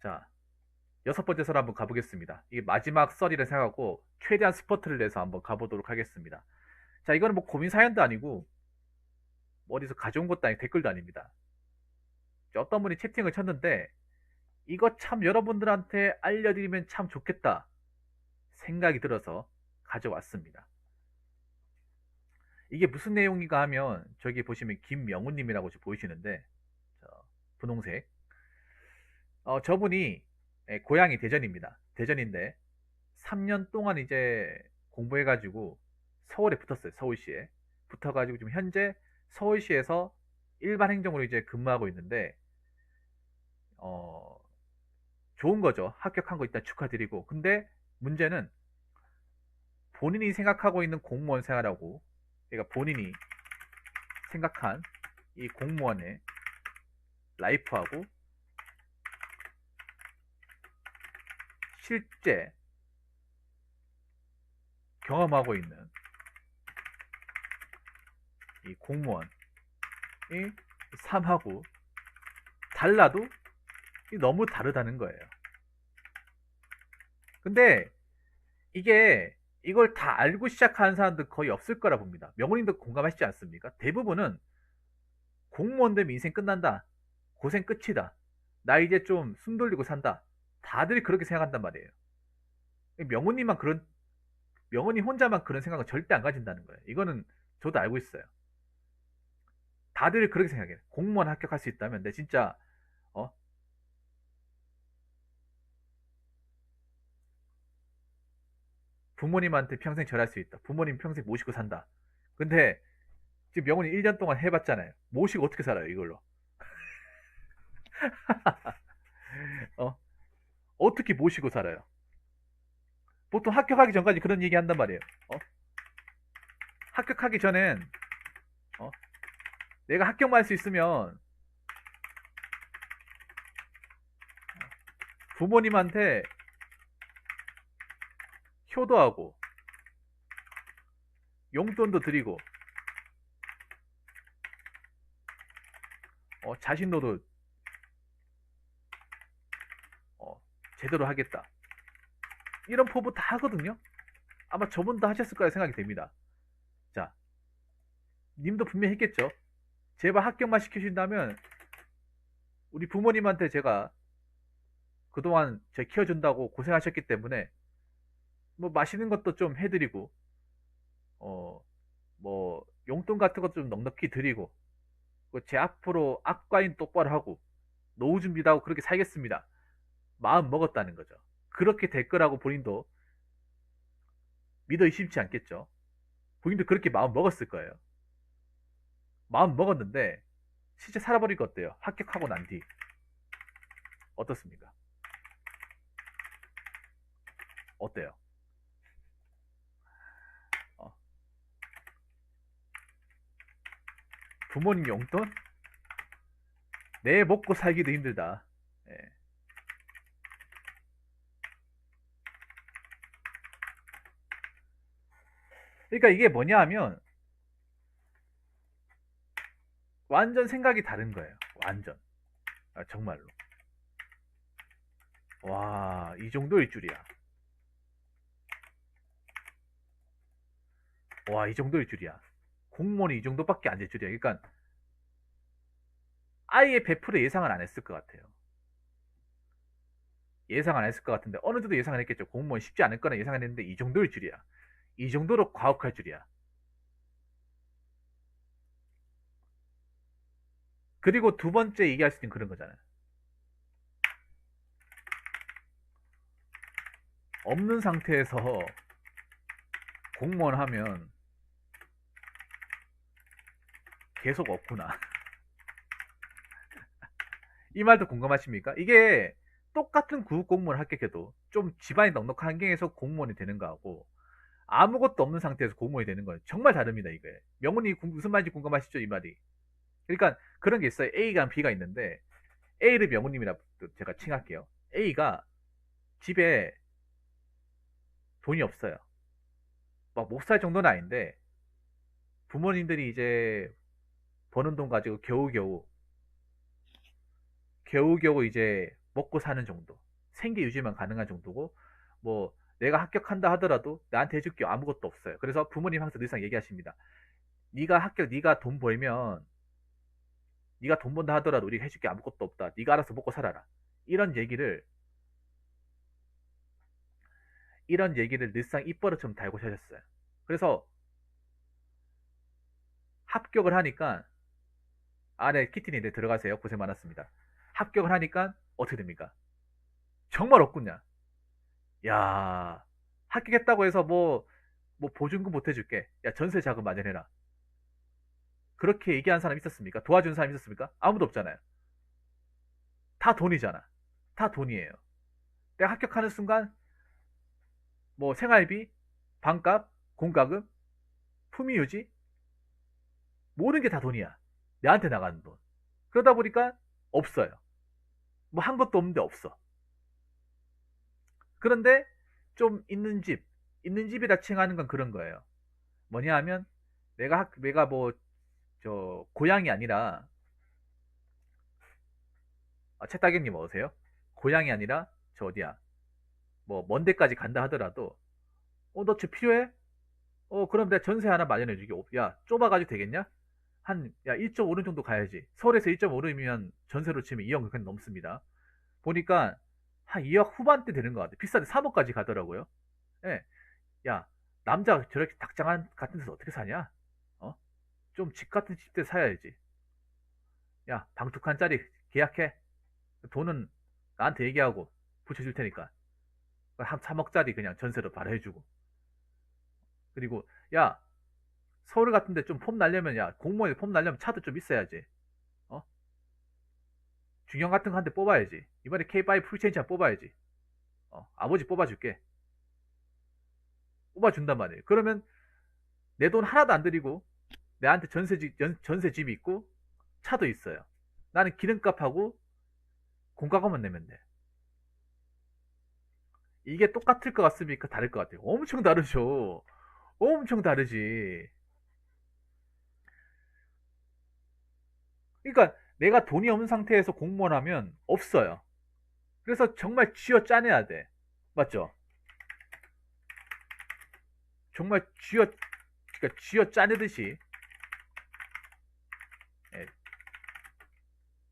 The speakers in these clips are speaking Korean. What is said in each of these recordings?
자, 여섯 번째 설 한번 가보겠습니다. 이게 마지막 썰이라 생각하고 최대한 스퍼트를 내서 한번 가보도록 하겠습니다. 자, 이거는 뭐 고민 사연도 아니고 뭐 어디서 가져온 것도 아니고 댓글도 아닙니다. 어떤 분이 채팅을 쳤는데 이거 참 여러분들한테 알려드리면 참 좋겠다 생각이 들어서 가져왔습니다. 이게 무슨 내용인가 하면 저기 보시면 김명훈님이라고 보이시는데 분홍색 저분이 고향이 대전입니다. 대전인데 3년 동안 이제 공부해가지고 서울에 붙었어요. 서울시에 붙어가지고 지금 현재 서울시에서 일반 행정으로 이제 근무하고 있는데 어, 좋은 거죠. 합격한 거 일단 축하드리고. 근데 문제는 본인이 생각하고 있는 공무원 생활하고, 그러니까 본인이 생각한 이 공무원의 라이프하고 실제 경험하고 있는 이 공무원의 삶하고 달라도 너무 다르다는 거예요. 근데 이걸 다 알고 시작하는 사람들 거의 없을 거라 봅니다. 명훈님도 공감하시지 않습니까? 대부분은 공무원 되면 인생 끝난다. 고생 끝이다. 나 이제 좀 숨 돌리고 산다. 다들 그렇게 생각한단 말이에요. 명훈님만 명훈님 혼자만 그런 생각은 절대 안 가진다는 거예요. 이거는 저도 알고 있어요. 다들 그렇게 생각해요. 공무원 합격할 수 있다면 내 진짜 어? 부모님한테 평생 절할 수 있다. 부모님 평생 모시고 산다. 근데 지금 명훈이 1년 동안 해봤잖아요. 모시고 어떻게 살아요, 이걸로? 어? 어떻게 모시고 살아요? 보통 합격하기 전까지 그런 얘기 한단 말이에요. 합격하기 전엔 어? 내가 합격만 할 수 있으면 부모님한테 효도하고 용돈도 드리고 자신도도 제대로 하겠다. 이런 포부 다 하거든요. 아마 저분도 하셨을 거라 생각이 됩니다. 자, 님도 분명히 했겠죠. 제발 합격만 시키신다면 우리 부모님한테 제가 그동안 제 키워준다고 고생하셨기 때문에 뭐 맛있는 것도 좀 해드리고 뭐 용돈 같은 것도 좀 넉넉히 드리고 제 앞으로 악과인 똑바로 하고 노후 준비도 하고 그렇게 살겠습니다. 마음 먹었다는 거죠. 그렇게 될 거라고 본인도 믿어 의심치 않겠죠. 본인도 그렇게 마음 먹었을 거예요. 마음 먹었는데 실제 살아버리고 어때요? 합격하고 난 뒤 어떻습니까? 어때요? 어, 부모님 용돈? 내 먹고 살기도 힘들다. 예. 그러니까 이게 뭐냐 하면 완전 생각이 다른 거예요. 완전. 정말로. 와, 이 정도일 줄이야. 와, 이 정도일 줄이야. 공무원이 이 정도밖에 안 될 줄이야. 그러니까 아예 100% 예상은 안 했을 것 같아요. 예상 안 했을 것 같은데 어느 정도 예상은 했겠죠. 공무원 쉽지 않을 거나 예상은 했는데 이 정도일 줄이야. 이 정도로 과학할 줄이야. 그리고 두 번째 얘기할 수 있는 그런 거잖아요. 없는 상태에서 공무원 하면 계속 없구나. 이 말도 공감하십니까? 이게 똑같은 구급 공무원 합격해도 좀 집안이 넉넉한 환경에서 공무원이 되는 거하고 아무것도 없는 상태에서 공무원이 되는 건 정말 다릅니다. 이게 명훈이 무슨 말인지 공감하시죠? 이 말이. 그러니까 그런 게 있어요. A가 B가 있는데 A를 명훈님이라 제가 칭할게요. A가 집에 돈이 없어요. 막 못 살 정도는 아닌데 부모님들이 이제 버는 돈 가지고 겨우겨우 이제 먹고 사는 정도, 생계 유지만 가능한 정도고, 뭐 내가 합격한다 하더라도 나한테 해줄 게 아무것도 없어요. 그래서 부모님 항상 늘상 얘기하십니다. 네가 돈 벌면, 네가 돈 번다 하더라도 우리가 해줄 게 아무것도 없다. 네가 알아서 먹고 살아라. 이런 얘기를 이런 얘기를 늘상 입버릇처럼 달고 사셨어요. 그래서 합격을 하니까, 네, 키티님, 네, 들어가세요. 고생 많았습니다. 합격을 하니까 어떻게 됩니까? 정말 없군요. 야, 합격했다고 해서 뭐 보증금 못 해줄게. 야, 전세 자금 마련해라. 그렇게 얘기한 사람 있었습니까? 도와준 사람 있었습니까? 아무도 없잖아요. 다 돈이잖아. 다 돈이에요. 내가 합격하는 순간 뭐 생활비, 방값, 공과금, 품위유지, 모든 게 다 돈이야. 내한테 나가는 돈. 그러다 보니까 없어요. 뭐 한 것도 없는데 없어. 그런데 좀 있는 집이라 칭하는 건 그런 거예요. 뭐냐 하면, 내가 뭐 고향이 아니라, 채따개님 어서세요? 고향이 아니라 저 어디야, 뭐 먼 데까지 간다 하더라도, 너 집 필요해? 그럼 내가 전세 하나 마련해 주게. 야, 좁아가지고 되겠냐? 야, 1.5는 정도 가야지. 서울에서 1.5르면 전세로 치면 2억 그냥 넘습니다. 보니까 한 2억 후반대 되는 것 같아. 비싼데 3억까지 가더라고요. 예. 야, 남자 저렇게 닭장 같은 데서 어떻게 사냐? 어? 좀 집 같은 집들 사야지. 야, 방 2칸짜리 계약해. 돈은 나한테 얘기하고 붙여줄 테니까. 한 3억짜리 그냥 전세로 바로 해주고. 그리고, 야, 서울 같은데 좀 폼 날려면, 야, 공무원에 폼 날려면 차도 좀 있어야지. 어? 중형 같은 거 한 대 뽑아야지. 이번에 K5 풀체인지 한 뽑아야지. 아버지 뽑아줄게. 뽑아준단 말이에요. 그러면 내 돈 하나도 안 들이고 내한테 전세 집이 있고 차도 있어요. 나는 기름값하고 공과금만 내면 돼. 이게 똑같을 것 같습니까? 다를 것 같아요. 엄청 다르죠. 엄청 다르지. 그러니까 내가 돈이 없는 상태에서 공무원 하면 없어요. 그래서 정말 쥐어 짜내야 돼. 맞죠? 정말 그러니까 쥐어 짜내듯이, 예,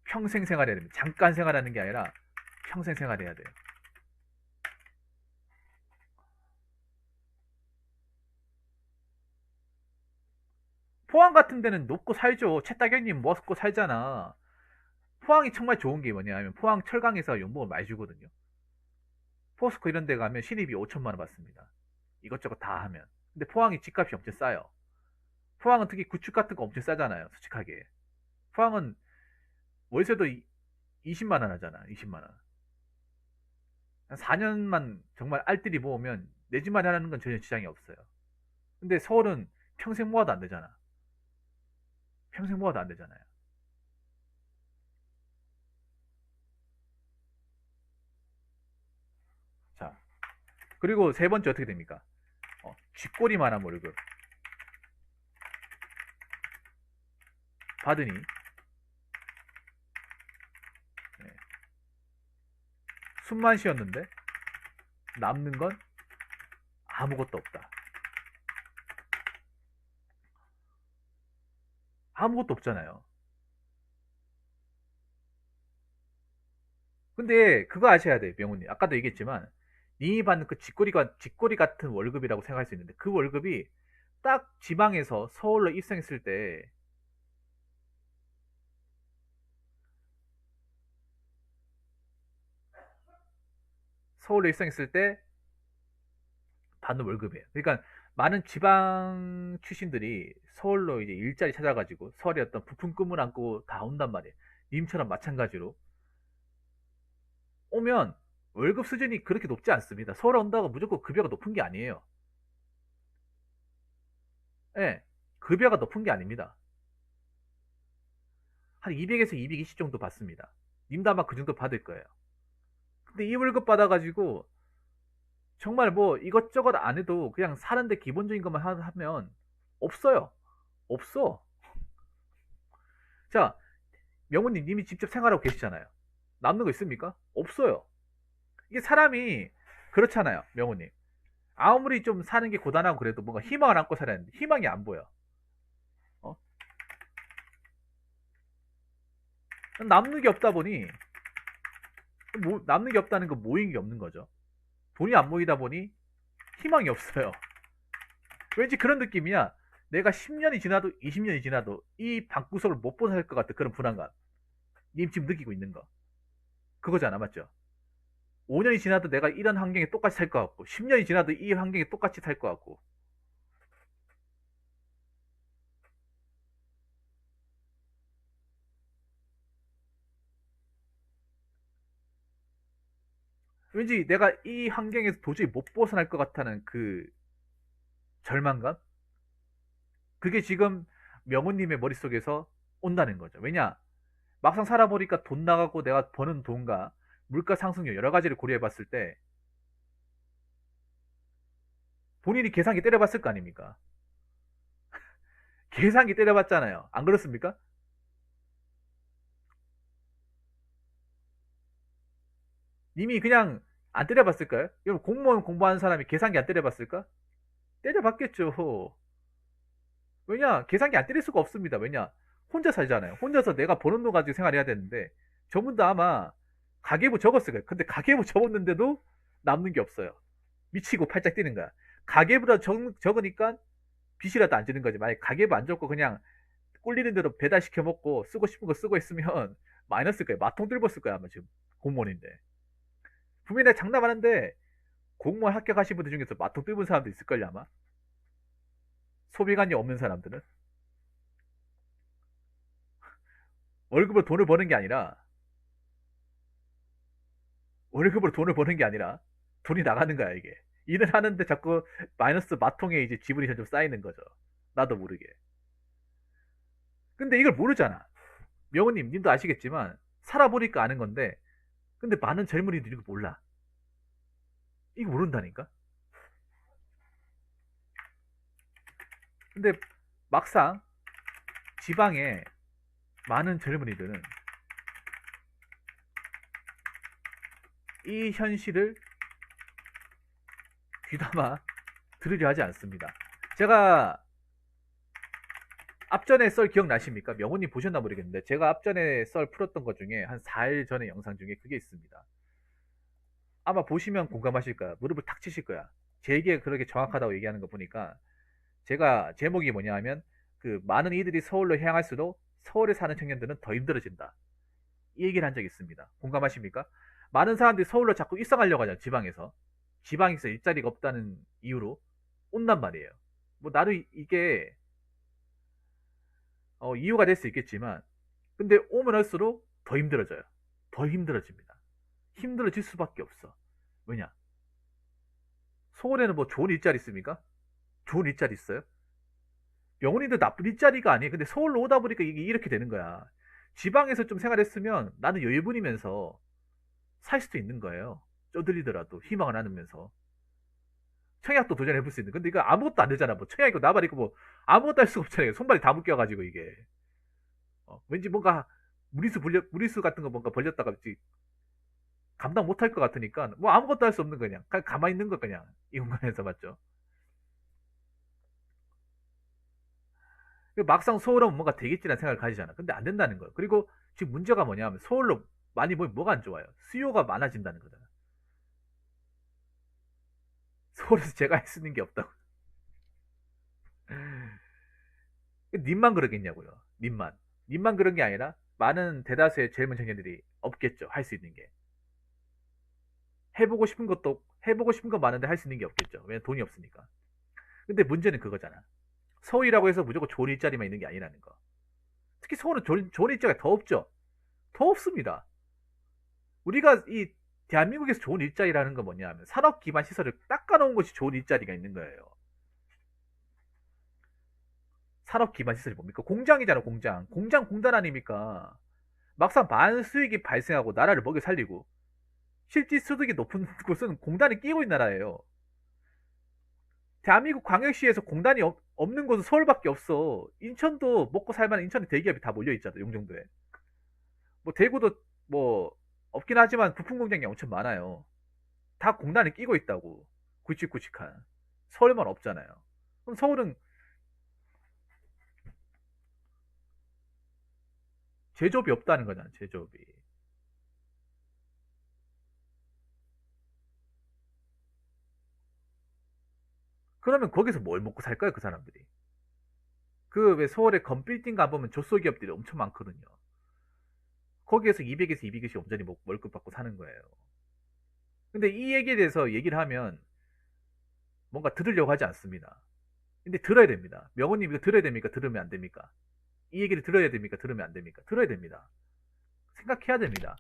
평생 생활해야 됩니다. 잠깐 생활하는 게 아니라 평생 생활해야 돼요. 포항 같은 데는 높고 살죠. 채따경님 먹고 살잖아. 포항이 정말 좋은 게 뭐냐면 포항 철강에서 연봉을 많이 주거든요. 포스코 이런 데 가면 신입이 5천만 원 받습니다. 이것저것 다 하면. 근데 포항이 집값이 엄청 싸요. 포항은 특히 구축 같은 거 엄청 싸잖아요. 솔직하게. 포항은 월세도 20만 원 하잖아. 20만 원. 한 4년만 정말 알뜰히 모으면 내 집만 하는 건 전혀 지장이 없어요. 근데 서울은 평생 모아도 안 되잖아. 평생 모아도 안 되잖아요. 자, 그리고 세 번째 어떻게 됩니까? 쥐꼬리만한 월급 받으니, 네, 숨만 쉬었는데 남는 건 아무것도 없다. 아무것도 없잖아요. 근데 그거 아셔야 돼요, 명훈님. 아까도 얘기했지만 님이 받는 그 쥐꼬리 같은 월급이라고 생각할 수 있는데, 그 월급이 딱 지방에서 서울로 입성했을 때, 서울로 입성했을 때 받는 월급이에요. 그러니까 많은 지방 출신들이 서울로 이제 일자리 찾아가지고 서울에 어떤 부품 꿈을 안고 다 온단 말이에요. 님처럼 마찬가지로 오면 월급 수준이 그렇게 높지 않습니다. 서울 온다고 무조건 급여가 높은 게 아니에요. 예, 급여가 높은 게 아닙니다. 한 200에서 220 정도 받습니다. 님도 아마 그 정도 받을 거예요. 근데 이 월급 받아가지고 정말 뭐 이것저것 안 해도 그냥 사는데 기본적인 것만 하면 없어요. 없어. 자, 명훈님, 님이 직접 생활하고 계시잖아요. 남는 거 있습니까? 없어요. 이게 사람이 그렇잖아요, 명호님. 아무리 좀 사는 게 고단하고 그래도 뭔가 희망을 안고 살아야 하는데 희망이 안 보여. 어? 남는 게 없다 보니 남는 게 없다는 건 모이는 게 없는 거죠. 돈이 안 모이다 보니 희망이 없어요. 왠지 그런 느낌이야. 내가 10년이 지나도 20년이 지나도 이 방구석을 못 벗어날 것 같은 그런 불안감. 님 지금 느끼고 있는 거. 그거잖아, 맞죠? 5년이 지나도 내가 이런 환경에 똑같이 살 것 같고, 10년이 지나도 이 환경에 똑같이 살 것 같고. 왠지 내가 이 환경에서 도저히 못 벗어날 것 같다는 그 절망감? 그게 지금 명호님의 머릿속에서 온다는 거죠. 왜냐? 막상 살아보니까 돈 나가고 내가 버는 돈과 물가 상승률 여러 가지를 고려해 봤을 때 본인이 계산기 때려봤을 거 아닙니까? 계산기 때려봤잖아요. 안 그렇습니까? 님이 그냥 안 때려봤을까요? 여러분 공무원 공부하는 사람이 계산기 안 때려봤을까? 때려봤겠죠. 왜냐? 계산기 안 때릴 수가 없습니다. 왜냐? 혼자 살잖아요. 혼자서 내가 버는 돈 가지고 생활해야 되는데 저분도 아마 가계부 적었을 거예요. 근데 가계부 적었는데도 남는 게 없어요. 미치고 팔짝 뛰는 거야. 가계부라 적으니까 빚이라도 안 지는 거지. 만약에 가계부 안 적고 그냥 꼴리는 대로 배달시켜 먹고 쓰고 싶은 거 쓰고 있으면 마이너스일 거예요. 마통 들었을 거야 아마 지금 공무원인데. 분명히 내가 장담하는데 공무원 합격하신 분들 중에서 마통 뚫은 사람도 있을걸요 아마. 소비관이 없는 사람들은 월급으로 돈을 버는 게 아니라 월급으로 돈을 버는 게 아니라 돈이 나가는 거야 이게. 일을 하는데 자꾸 마이너스 마통에 이제 지분이 점점 쌓이는 거죠. 나도 모르게. 근데 이걸 모르잖아. 명호님, 님도 아시겠지만 살아보니까 아는 건데 근데 많은 젊은이들이 이거 몰라. 이거 모른다니까. 근데 막상 지방에 많은 젊은이들은 이 현실을 귀담아 들으려 하지 않습니다. 제가 앞전에 썰 기억나십니까? 명호님 보셨나 모르겠는데 제가 앞전에 썰 풀었던 것 중에 한 4일 전의 영상 중에 그게 있습니다. 아마 보시면 공감하실 거야. 무릎을 탁 치실 거야. 제 얘기가 그렇게 정확하다고 얘기하는 거 보니까 제가 제목이 뭐냐 하면 그 많은 이들이 서울로 향할수록 서울에 사는 청년들은 더 힘들어진다. 이 얘기를 한 적이 있습니다. 공감하십니까? 많은 사람들이 서울로 자꾸 입성하려고 하잖아. 지방에서. 지방에서 일자리가 없다는 이유로 온단 말이에요. 뭐 나도 이게 이유가 될 수 있겠지만 근데 오면 올수록 더 힘들어져요. 더 힘들어집니다. 힘들어질 수밖에 없어. 왜냐? 서울에는 뭐 좋은 일자리 있습니까? 좋은 일자리 있어요? 영혼인도 나쁜 일자리가 아니에요. 근데 서울로 오다 보니까 이게 이렇게 되는 거야. 지방에서 좀 생활했으면 나는 여유분이면서 살 수도 있는 거예요. 쪼들리더라도 희망을 나누면서. 청약도 도전해볼 수 있는. 근데 이거 아무것도 안 되잖아. 뭐 청약이고 나발이고 뭐 아무것도 할 수가 없잖아요. 손발이 다 묶여가지고 이게. 왠지 뭔가 무리수 같은 거 뭔가 벌렸다가 감당 못할 것 같으니까 뭐 아무것도 할 수 없는 그냥 가만히 있는 거 그냥 이 공간에서 맞죠. 막상 서울 오면 뭔가 되겠지라는 생각을 가지잖아. 근데 안 된다는 거예요. 그리고 지금 문제가 뭐냐면 서울로 많이 모이면 뭐가 안 좋아요. 수요가 많아진다는 거잖아. 서울에서 제가 할 수 있는 게 없다고. 님만 그러겠냐고요. 님만 그런 게 아니라 많은 대다수의 젊은 청년들이 없겠죠. 할 수 있는 게. 해보고 싶은 거 많은데 할 수 있는 게 없겠죠. 왜냐면 돈이 없으니까. 근데 문제는 그거잖아. 서울이라고 해서 무조건 좋은 일자리만 있는 게 아니라는 거. 특히 서울은 좋은 일자리가 더 없죠. 더 없습니다. 우리가 이 대한민국에서 좋은 일자리라는 건 뭐냐 하면 산업 기반 시설을 닦아놓은 것이 좋은 일자리가 있는 거예요. 산업 기반 시설이 뭡니까? 공장이잖아, 공장. 공장 공단 아닙니까? 막상 많은 수익이 발생하고 나라를 먹여 살리고 실질 소득이 높은 곳은 공단이 끼고 있는 나라예요. 대한민국 광역시에서 공단이 없는 곳은 서울밖에 없어. 인천도 먹고 살만한 인천에 대기업이 다 몰려 있잖아, 용정도에. 뭐 대구도 뭐 없긴 하지만 부품 공장이 엄청 많아요. 다 공단에 끼고 있다고. 굵직굵직한. 서울만 없잖아요. 그럼 서울은 제조업이 없다는 거잖아, 제조업이. 그러면 거기서 뭘 먹고 살까요, 그 사람들이? 그 왜 서울에 건빌딩 가보면 조소기업들이 엄청 많거든요. 거기에서 200에서 200에서 엄전히 월급 받고 사는 거예요. 근데 이 얘기에 대해서 얘기를 하면 뭔가 들으려고 하지 않습니다. 근데 들어야 됩니다. 명호님 이거 들어야 됩니까? 들으면 안 됩니까? 이 얘기를 들어야 됩니까? 들으면 안 됩니까? 들어야 됩니다. 생각해야 됩니다.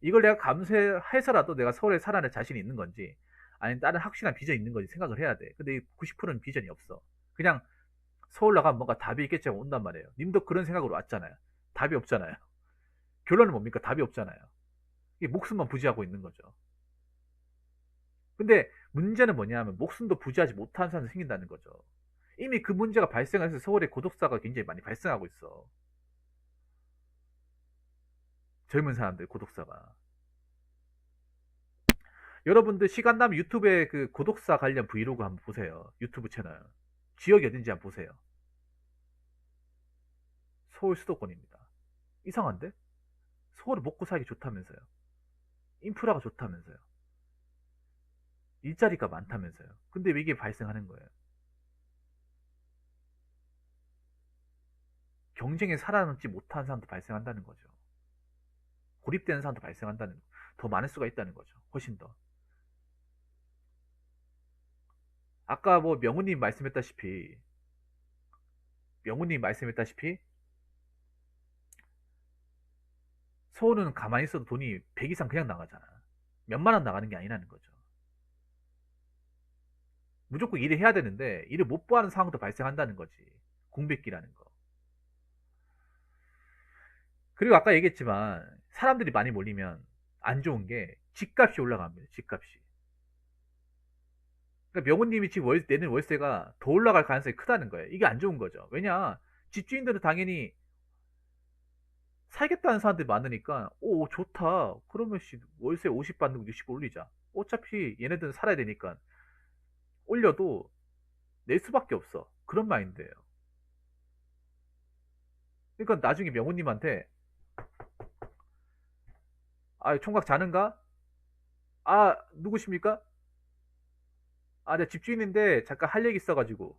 이걸 내가 감수해서라도 내가 서울에 살아낼 자신이 있는 건지, 아니면 다른 확실한 비전이 있는 건지 생각을 해야 돼. 근데 90%는 비전이 없어. 그냥 서울 나가면 뭔가 답이 있겠지 하고 온단 말이에요. 님도 그런 생각으로 왔잖아요. 답이 없잖아요. 결론은 뭡니까? 답이 없잖아요. 이게 목숨만 부지하고 있는 거죠. 근데 문제는 뭐냐면 목숨도 부지하지 못하는 사람이 생긴다는 거죠. 이미 그 문제가 발생해서 서울에 고독사가 굉장히 많이 발생하고 있어. 젊은 사람들 고독사가. 여러분들 시간 나면 유튜브에 그 고독사 관련 브이로그 한번 보세요. 유튜브 채널. 지역이 어딘지 한번 보세요. 서울 수도권입니다. 이상한데? 서울은 먹고 살기 좋다면서요. 인프라가 좋다면서요. 일자리가 많다면서요. 근데 왜 이게 발생하는 거예요? 경쟁에 살아남지 못하는 사람도 발생한다는 거죠. 고립되는 사람도 발생한다는, 더 많을 수가 있다는 거죠. 훨씬 더. 아까 뭐 명훈님 말씀했다시피 서울은 가만히 있어도 돈이 100 이상 그냥 나가잖아. 몇만 원 나가는 게 아니라는 거죠. 무조건 일을 해야 되는데 일을 못 구하는 상황도 발생한다는 거지. 공백기라는 거. 그리고 아까 얘기했지만 사람들이 많이 몰리면 안 좋은 게 집값이 올라갑니다. 집값이. 그러니까 명훈님이 지금 내는 월세가 더 올라갈 가능성이 크다는 거예요. 이게 안 좋은 거죠. 왜냐, 집주인들은 당연히 살겠다는 사람들이 많으니까, 오, 좋다. 그러면 월세 50 받는 거 60 올리자. 어차피 얘네들은 살아야 되니까 올려도 낼 수밖에 없어. 그런 마인드예요. 그러니까 나중에 명훈님한테, 아, 총각 자는가? 아, 누구십니까? 아, 내 집주인인데 잠깐 할 얘기 있어가지고.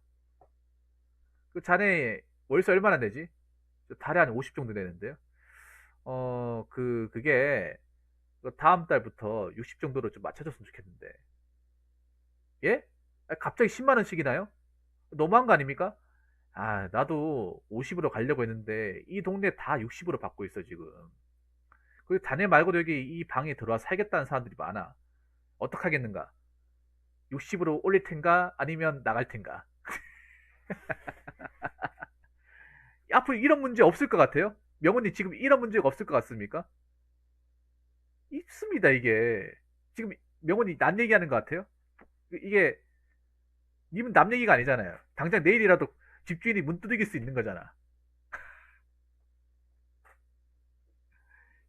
그 자네 월세 얼마나 내지? 달에 한 50 정도 내는데요. 그게 다음 달부터 60 정도로 좀 맞춰줬으면 좋겠는데. 예? 아, 갑자기 10만 원씩이나요? 너무한 거 아닙니까? 아, 나도 50으로 가려고 했는데 이 동네 다 60으로 받고 있어 지금. 그리고 자네 말고도 여기 이 방에 들어와 살겠다는 사람들이 많아. 어떡하겠는가? 60으로 올릴 텐가 아니면 나갈 텐가? 앞으로 이런 문제 없을 것 같아요? 명훈님 지금 이런 문제가 없을 것 같습니까? 있습니다 이게. 지금 명훈이 남 얘기하는 것 같아요? 이게 님은 남 얘기가 아니잖아요. 당장 내일이라도 집주인이 문 두드릴 수 있는 거잖아.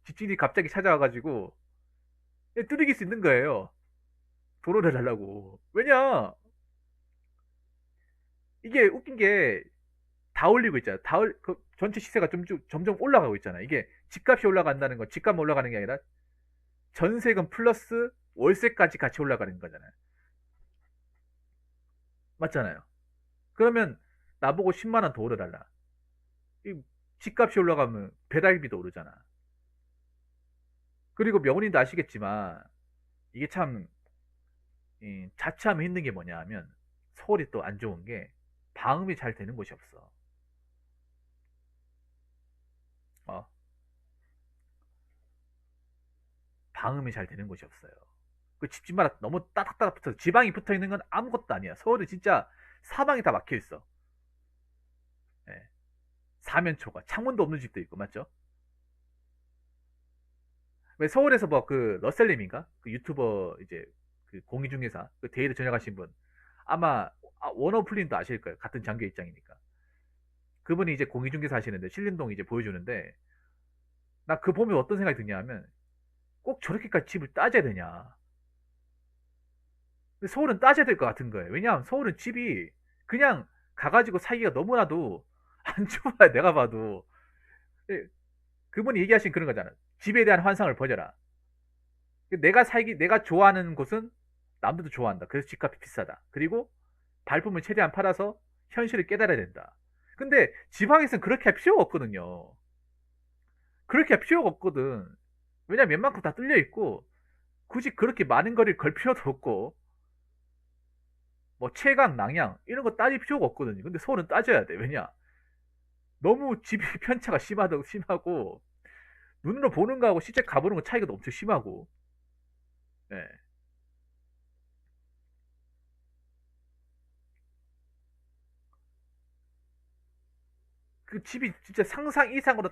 집주인이 갑자기 찾아와가지고 두드릴 수 있는 거예요. 도로를 달라고. 왜냐? 이게 웃긴 게 다 올리고 있잖아. 전체 시세가 점점 올라가고 있잖아. 이게 집값이 올라간다는 건 집값만 올라가는 게 아니라 전세금 플러스 월세까지 같이 올라가는 거잖아요. 맞잖아요. 그러면 나보고 10만 원 더 오르달라. 이 집값이 올라가면 배달비도 오르잖아. 그리고 명훈님도 아시겠지만 이게 참 자취하면 힘든 게 뭐냐 하면 서울이 또 안 좋은 게 방음이 잘 되는 곳이 없어. 어, 방음이 잘 되는 곳이 없어요. 그 집집마다 너무 따닥따닥 붙어 지방이 붙어 있는 건 아무것도 아니야. 서울은 진짜 사방이 다 막혀 있어. 예. 사면초가 창문도 없는 집도 있고 맞죠? 왜 서울에서 뭐 그 러셀님인가 그 유튜버 이제 그 공인중개사 그 데이를 전역하신 분 아마 워너플린도 아실 거예요. 같은 장교 입장이니까. 그분이 이제 공인중개사 하시는데 신림동 이제 보여주는데 나 그 보면 어떤 생각이 드냐 하면 꼭 저렇게까지 집을 따져야 되냐. 근데 서울은 따져야 될 것 같은 거예요. 왜냐하면 서울은 집이 그냥 가가지고 살기가 너무나도 안 좋아요. 내가 봐도. 예, 그분이 얘기하신 그런 거잖아. 집에 대한 환상을 버려라. 내가 좋아하는 곳은 남들도 좋아한다. 그래서 집값이 비싸다. 그리고 발품을 최대한 팔아서 현실을 깨달아야 된다. 근데 지방에서는 그렇게 할 필요가 없거든요. 그렇게 할 필요가 없거든. 왜냐면 웬만큼 다 뚫려 있고 굳이 그렇게 많은 거리를 걸 필요도 없고 뭐 채광, 낭양 이런 거 따질 필요가 없거든요. 근데 서울은 따져야 돼. 왜냐? 너무 집이 편차가 심하고 눈으로 보는 거하고 실제 가보는 거 차이가 엄청 심하고. 예. 그 집이 진짜 상상 이상으로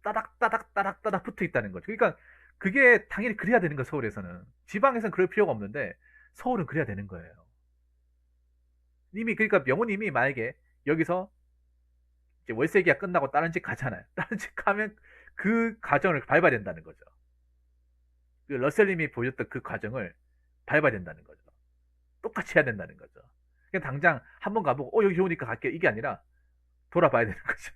따닥따닥 붙어 있다는 거죠. 그러니까 그게 당연히 그래야 되는 거예요. 서울에서는. 지방에서는 그럴 필요가 없는데 서울은 그래야 되는 거예요. 이미 그러니까 명호님이 만약에 여기서 이제 월세 계약 끝나고 다른 집 가잖아요. 다른 집 가면 그 과정을 밟아야 된다는 거죠. 그 러셀님이 보여줬던 그 과정을 밟아야 된다는 거죠. 똑같이 해야 된다는 거죠. 그냥 당장 한번 가보고 여기 좋으니까 갈게 이게 아니라 돌아봐야 되는 거죠.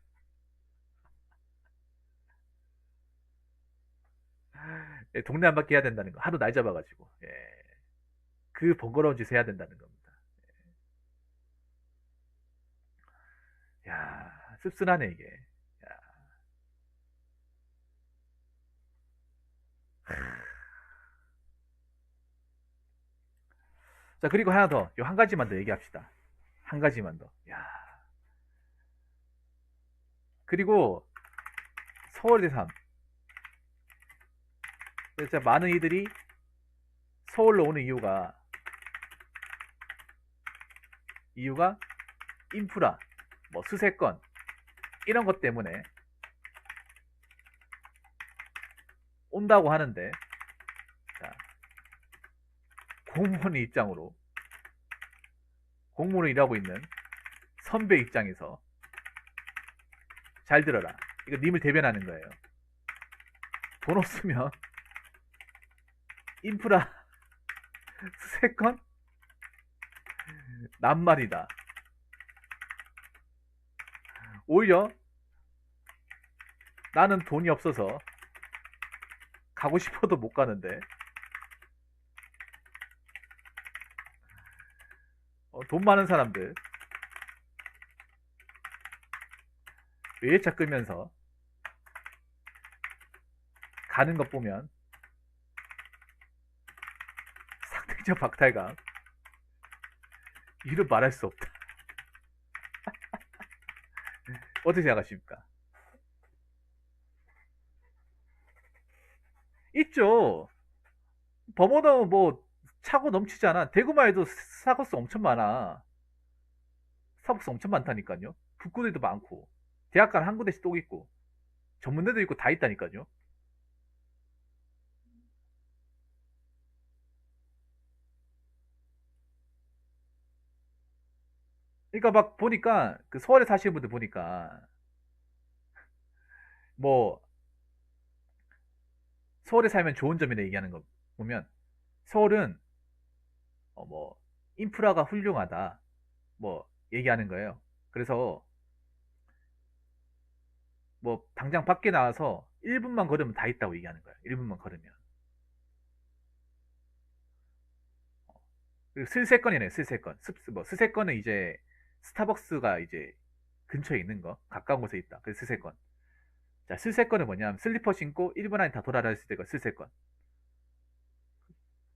예, 동네 한 바퀴 해야 된다는 거. 하루 날 잡아가지고. 예. 그 번거로운 짓을 해야 된다는 겁니다. 야, 씁쓸하네 이게. 야. 자, 그리고 하나 더. 요 한 가지만 더 얘기합시다. 한 가지만 더. 야. 그리고 서울대 3. 그래서 많은 이들이 서울로 오는 이유가 인프라, 뭐 수세권 이런 것 때문에 온다고 하는데, 자, 공무원 입장으로 공무원을 일하고 있는 선배 입장에서 잘 들어라. 이거 님을 대변하는 거예요. 돈 없으면 인프라 수세권 낱말이다. 오히려 나는 돈이 없어서 가고 싶어도 못 가는데 돈 많은 사람들 외제차 끌면서 가는 것 보면 상대적 박탈감 이루 말할 수 없다. 어떻게 생각하십니까? 있죠. 범어도 뭐 차고 넘치잖아. 대구만 해도 사고수 엄청 많아. 사고수 엄청 많다니까요. 북구들도 많고 대학가는 한 군데씩 또 있고 전문대도 있고 다 있다니까요. 그러니까 막 보니까 그 서울에 사시는 분들 보니까 뭐 서울에 살면 좋은 점이라 얘기하는 거 보면 서울은 뭐 인프라가 훌륭하다 뭐 얘기하는 거예요. 그래서 뭐 당장 밖에 나와서 1분만 걸으면 다 있다고 얘기하는 거예요. 1분만 걸으면. 그리고 슬세건이네, 슬세건. 뭐 스세건은 이제 스타벅스가 이제 근처에 있는 거, 가까운 곳에 있다. 그래서 스세건. 자, 슬세건은 뭐냐면 슬리퍼 신고 1분 안에 다 돌아다녔을 때가 슬세건.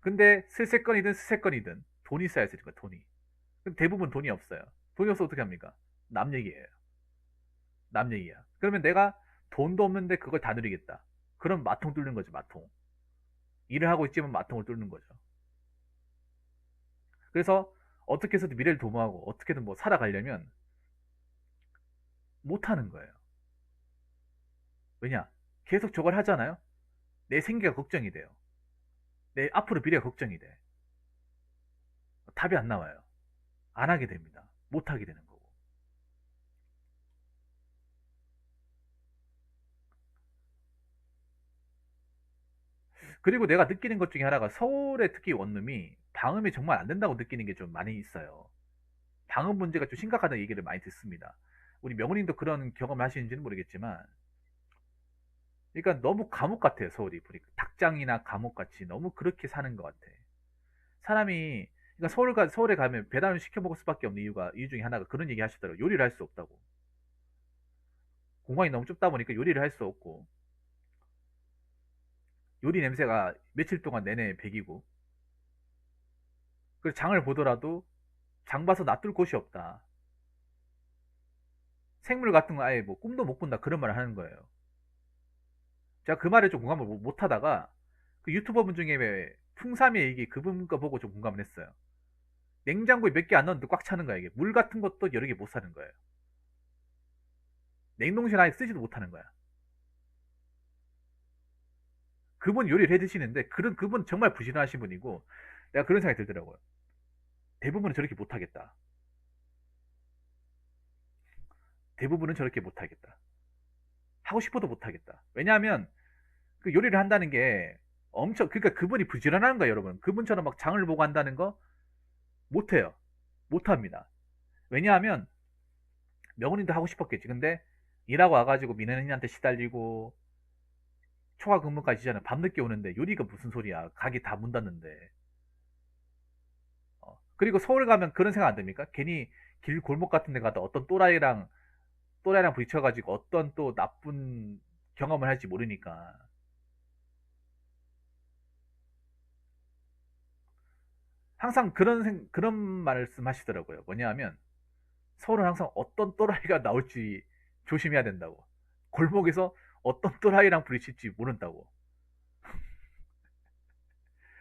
근데 슬세건이든 스세건이든 돈이 있어야 되는 거야, 돈이. 근데 대부분 돈이 없어요. 돈이 없어 어떻게 합니까? 남 얘기예요. 남 얘기야. 그러면 내가 돈도 없는데 그걸 다 누리겠다. 그럼 마통 뚫는 거죠, 마통. 일을 하고 있지만 마통을 뚫는 거죠. 그래서 어떻게 해서든 미래를 도모하고 어떻게든 뭐 살아가려면 못 하는 거예요. 왜냐? 계속 저걸 하잖아요? 내 생계가 걱정이 돼요. 내 앞으로 미래가 걱정이 돼. 답이 안 나와요. 안 하게 됩니다. 못 하게 되는 거고. 그리고 내가 느끼는 것 중에 하나가 서울의 특히 원룸이 방음이 정말 안 된다고 느끼는 게 좀 많이 있어요. 방음 문제가 좀 심각하다는 얘기를 많이 듣습니다. 우리 명훈님도 그런 경험을 하시는지는 모르겠지만, 그러니까 너무 감옥 같아요, 서울이. 보니까 닭장이나 감옥 같이 너무 그렇게 사는 것 같아. 사람이, 그러니까 서울에 가면 배달을 시켜 먹을 수밖에 없는 이유 중에 하나가 그런 얘기 하시더라고요. 요리를 할 수 없다고. 공간이 너무 좁다 보니까 요리를 할 수 없고, 요리 냄새가 며칠 동안 내내 배기고, 그래서 장을 보더라도 장 봐서 놔둘 곳이 없다. 생물 같은 거 아예 뭐 꿈도 못 꾼다. 그런 말을 하는 거예요. 제가 그 말에 좀 공감을 못 하다가 그 유튜버 분 중에 왜 풍삼이 얘기 그분 거 보고 좀 공감을 했어요. 냉장고에 몇 개 안 넣었는데 꽉 차는 거야, 이게. 물 같은 것도 여러 개 못 사는 거예요. 냉동실 아예 쓰지도 못하는 거야. 그분 요리를 해 드시는데, 그분 정말 부지런하신 분이고, 내가 그런 생각이 들더라고요. 대부분은 저렇게 못하겠다. 대부분은 저렇게 못하겠다. 하고 싶어도 못하겠다. 왜냐하면 그 요리를 한다는 게 그러니까 그분이 부지런한 거예요, 여러분. 그분처럼 막 장을 보고 한다는 거 못해요. 못합니다. 왜냐하면 명훈이도 하고 싶었겠지. 근데 일하고 와가지고 민현이한테 시달리고 초과 근무까지 하잖아. 밤늦게 오는데 요리가 무슨 소리야. 가게 다 문 닫는데. 그리고 서울 가면 그런 생각 안 듭니까? 괜히 길 골목 같은 데 가다 어떤 또라이랑 부딪혀가지고 어떤 또 나쁜 경험을 할지 모르니까. 항상 그런 말씀 하시더라고요. 뭐냐 하면 서울은 항상 어떤 또라이가 나올지 조심해야 된다고. 골목에서 어떤 또라이랑 부딪힐지 모른다고.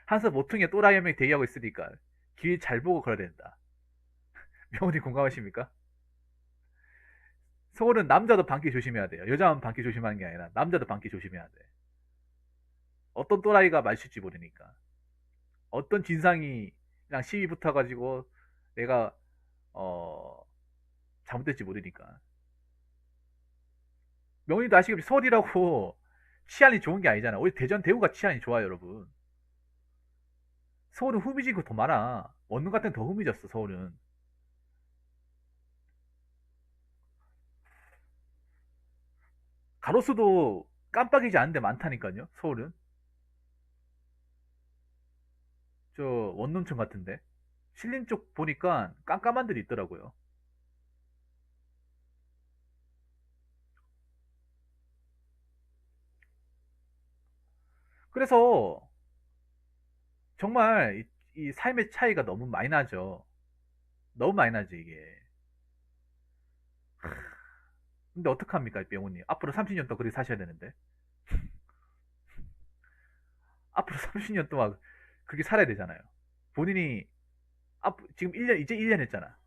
항상 모퉁이에 또라이 한 명이 대기하고 있으니까 길 잘 보고 걸어야 된다. 명훈이 공감하십니까? 서울은 남자도 밤길 조심해야 돼요. 여자만 밤길 조심하는 게 아니라 남자도 밤길 조심해야 돼. 어떤 또라이가 마실지 모르니까. 어떤 진상이랑 시비 붙어가지고 내가 어 잘못될지 모르니까. 명훈이도 아시겠지만 서울이라고 치안이 좋은 게 아니잖아. 우리 대전 대구가 치안이 좋아요, 여러분. 서울은 후미지고 더 많아. 원룸 같은 더 후미졌어, 서울은. 가로수도 깜빡이지 않은 데 많다니까요, 서울은. 저 원룸촌 같은데. 신림 쪽 보니까 깜깜한 데도 있더라고요. 그래서 정말 이 삶의 차이가 너무 많이 나죠. 너무 많이 나죠, 이게. 근데 어떡합니까, 명훈님. 앞으로 30년 더 그렇게 사셔야 되는데. 앞으로 30년 동안 그렇게 살아야 되잖아요. 본인이 지금 1년, 이제 1년 했잖아.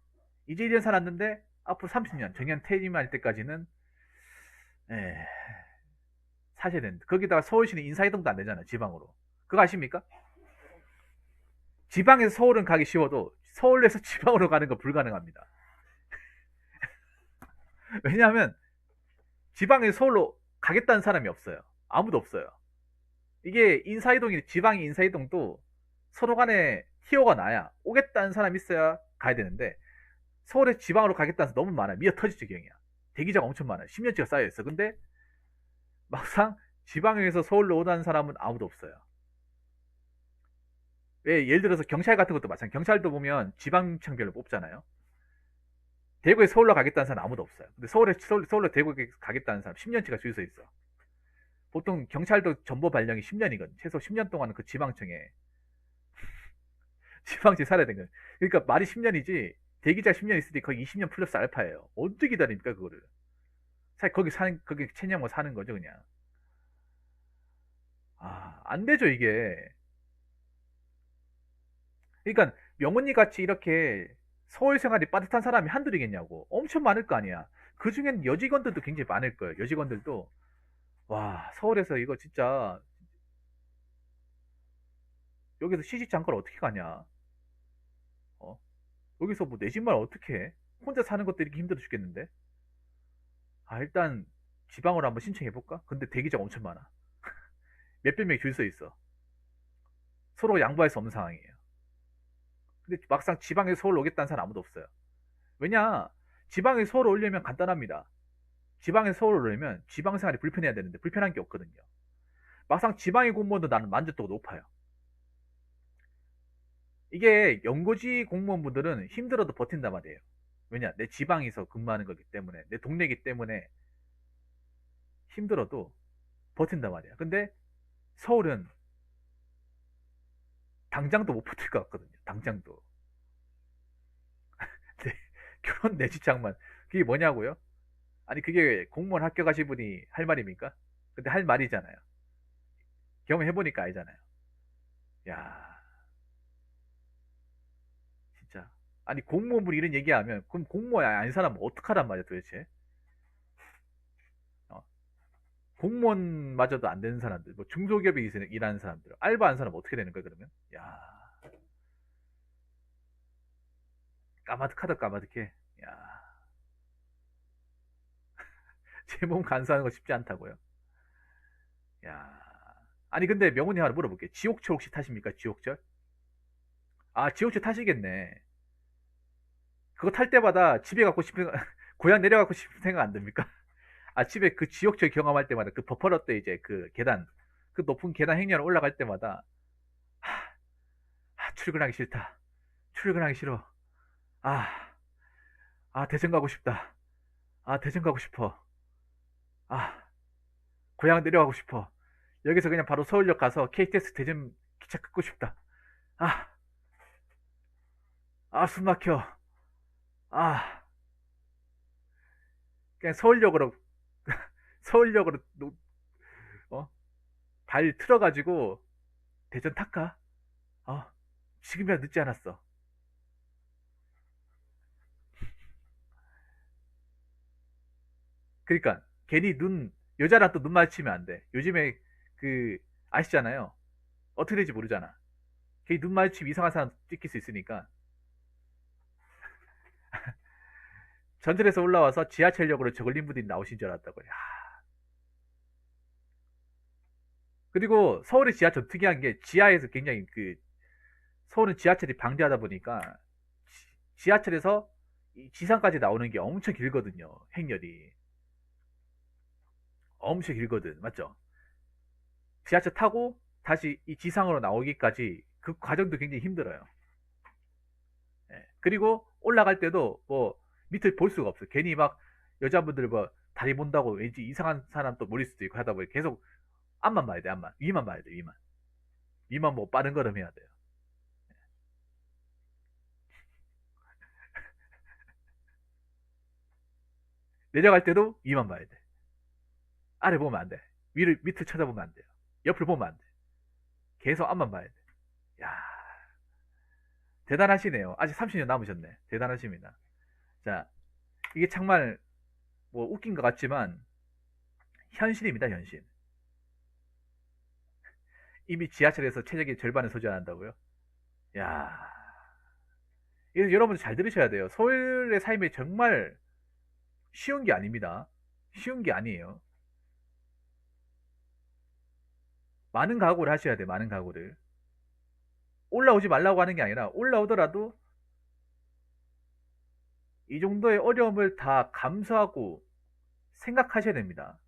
이제 1년 살았는데 앞으로 30년, 정년 퇴임할 때까지는 에, 사셔야 되는데. 거기다가 서울시는 인사이동도 안 되잖아, 지방으로. 그거 아십니까? 지방에서 서울은 가기 쉬워도 서울에서 지방으로 가는 거 불가능합니다. 왜냐하면 지방에서 서울로 가겠다는 사람이 없어요. 아무도 없어요. 이게 지방의 인사이동도 서로 간에 티오가 나야 오겠다는 사람이 있어야 가야 되는데, 서울에 지방으로 가겠다는 사람 너무 많아. 미어 터질 지경이야. 대기자가 엄청 많아. 10년치가 쌓여있어. 근데 막상 지방에서 서울로 오다는 사람은 아무도 없어요. 왜? 예를 들어서 경찰 같은 것도 마찬가지. 경찰도 보면 지방청별로 뽑잖아요. 대구에 서울로 가겠다는 사람 아무도 없어요. 근데 서울로 대구에 가겠다는 사람 10년치가 줄 서 있어. 보통 경찰도 전보 발령이 10년이거든. 최소 10년 동안은 그 지방청에 지방청 살아야 되는 거예요. 그러니까 말이 10년이지 대기자 10년 있으니 거의 20년 플러스 알파예요. 어떻게 기다립니까 그거를? 사실 거기 체념을 사는 거죠 그냥. 안 되죠 이게. 그러니까 명훈이 같이 이렇게 서울 생활이 빠듯한 사람이 한둘이겠냐고. 엄청 많을 거 아니야. 그 중엔 여직원들도 굉장히 많을 거예요. 여직원들도 와, 서울에서 이거 진짜 여기서 시집 장가를 어떻게 가냐? 어? 여기서 뭐 내 집만 어떻게 해? 혼자 사는 것도 이렇게 힘들어 죽겠는데? 일단 지방으로 한번 신청해 볼까? 근데 대기자가 엄청 많아. 몇백 명이 줄 서 있어. 서로 양보할 수 없는 상황이에요. 근데 막상 지방에 서울 오겠다는 사람 아무도 없어요. 왜냐? 지방에 서울 오려면 간단합니다. 지방에 서울 오려면 지방 생활이 불편해야 되는데 불편한 게 없거든요. 막상 지방에 공무원도 나는 만족도가 높아요. 이게 연고지 공무원분들은 힘들어도 버틴단 말이에요. 왜냐? 내 지방에서 근무하는 거기 때문에, 내 동네이기 때문에 힘들어도 버틴단 말이야. 근데 서울은 당장도 못 버틸 것 같거든요. 당장도. 네, 결혼 내 직장만. 그게 뭐냐고요? 아니, 그게 공무원 합격하신 분이 할 말입니까? 근데 할 말이잖아요. 경험해보니까 알잖아요. 야, 진짜. 아니, 공무원분이 이런 얘기하면, 그럼 공무원 아닌 사람은 어떡하란 말이야, 도대체? 어? 공무원마저도 안 되는 사람들, 뭐 중소기업에 일하는 사람들, 알바하는 사람 어떻게 되는 거야, 그러면? 야, 까마득하다, 까마득해. 야, 제 몸 간수하는 거 쉽지 않다고요. 야, 아니, 근데 명훈이 하나 물어볼게. 지옥철 혹시 타십니까, 지옥철? 아, 지옥철 타시겠네. 그거 탈 때마다 집에 갖고 싶은, 고향 내려가고 싶은 생각 안 듭니까? 아, 집에 그 지옥철 경험할 때마다 그 버퍼러 때 이제 그 계단, 그 높은 계단 행렬 올라갈 때마다, 하, 출근하기 싫다. 출근하기 싫어. 아, 대전 가고 싶다. 대전 가고 싶어. 아, 고향 내려가고 싶어. 여기서 그냥 바로 서울역 가서 KTX 대전 기차 끊고 싶다. 아, 숨 막혀. 아, 그냥 서울역으로, 서울역으로, 어? 발 틀어가지고 대전 탈까? 어, 지금이야 늦지 않았어. 그러니까 괜히 여자랑 또 눈 마주치면 안 돼. 요즘에 그 아시잖아요. 어떻게 될지 모르잖아. 괜히 눈 마주치면 이상한 사람 찍힐 수 있으니까 전철에서 올라와서 지하철역으로 저글링 분들이 나오신 줄 알았다고요. 그리고 서울의 지하철 특이한 게 지하에서 굉장히 서울은 지하철이 방대하다 보니까 지하철에서 지상까지 나오는 게 엄청 길거든요. 행렬이 엄청 길거든. 맞죠? 지하철 타고 다시 이 지상으로 나오기까지 그 과정도 굉장히 힘들어요. 예. 그리고 올라갈 때도 뭐 밑을 볼 수가 없어요. 괜히 막 여자분들 뭐 다리 본다고 왠지 이상한 사람 또 몰릴 수도 있고 하다 보니 계속 앞만 봐야 돼, 앞만. 위만 봐야 돼, 위만. 위만 뭐 빠른 걸음 해야 돼요. 내려갈 때도 위만 봐야 돼. 아래 보면 안 돼. 밑을 쳐다보면 안 돼요. 옆을 보면 안 돼. 계속 앞만 봐야 돼. 야, 대단하시네요. 아직 30년 남으셨네. 대단하십니다. 자, 이게 정말 뭐 웃긴 것 같지만 현실입니다, 현실. 이미 지하철에서 최적의 절반을 소지한다고요? 야, 이거 여러분 잘 들으셔야 돼요. 서울의 삶이 정말 쉬운 게 아닙니다. 쉬운 게 아니에요. 많은 각오를 하셔야 돼요. 많은 각오를. 올라오지 말라고 하는 게 아니라 올라오더라도 이 정도의 어려움을 다 감수하고 생각하셔야 됩니다.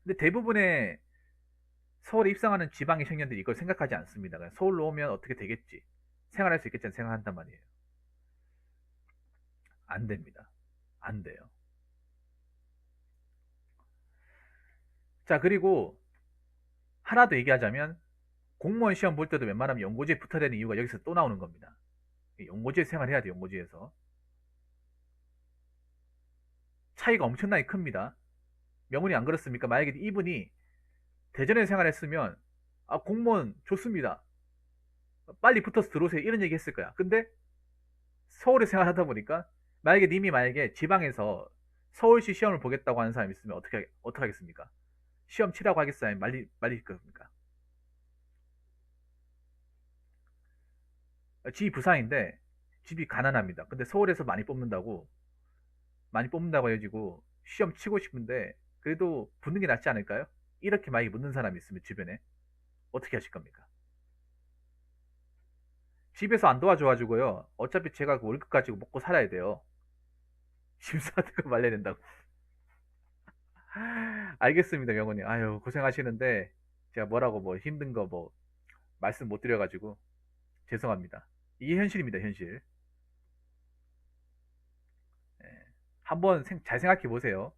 근데 대부분의 서울에 입성하는 지방의 청년들이 이걸 생각하지 않습니다. 그냥 서울로 오면 어떻게 되겠지. 생활할 수 있겠지 생각한단 말이에요. 안 됩니다. 안 돼요. 자, 그리고 하나 더 얘기하자면 공무원 시험 볼 때도 웬만하면 연고지에 붙어야 되는 이유가 여기서 또 나오는 겁니다. 연고지에 생활해야 돼요. 연고지에서. 차이가 엄청나게 큽니다. 명훈이 안 그렇습니까? 만약에 이분이 대전에 생활했으면 공무원 좋습니다. 빨리 붙어서 들어오세요. 이런 얘기 했을 거야. 근데 서울에 생활하다 보니까 만약에 님이 만약에 지방에서 서울시 시험을 보겠다고 하는 사람이 있으면 어떻게 하겠습니까? 시험 치라고 하겠어요? 아니면 말릴 겁니까? 집이 부산인데 집이 가난합니다. 근데 서울에서 많이 뽑는다고 해가지고 시험 치고 싶은데 그래도 붙는 게 낫지 않을까요? 이렇게 많이 묻는 사람이 있으면 주변에 어떻게 하실 겁니까? 집에서 안 도와줘가지고요. 어차피 제가 그 월급 가지고 먹고 살아야 돼요. 집 사는 거 말려야 된다고. 알겠습니다, 명호님. 아유, 고생하시는데, 제가 뭐라고 뭐 힘든 거 뭐 말씀 못 드려가지고, 죄송합니다. 이게 현실입니다, 현실. 예. 한번 잘 생각해 보세요.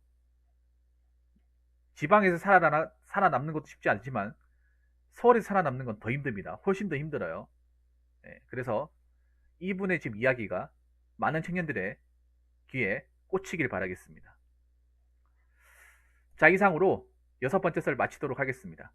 지방에서 살아남는 것도 쉽지 않지만, 서울에서 살아남는 건 더 힘듭니다. 훨씬 더 힘들어요. 예. 그래서 이분의 지금 이야기가 많은 청년들의 귀에 꽂히길 바라겠습니다. 자, 이상으로 6번째 썰 마치도록 하겠습니다.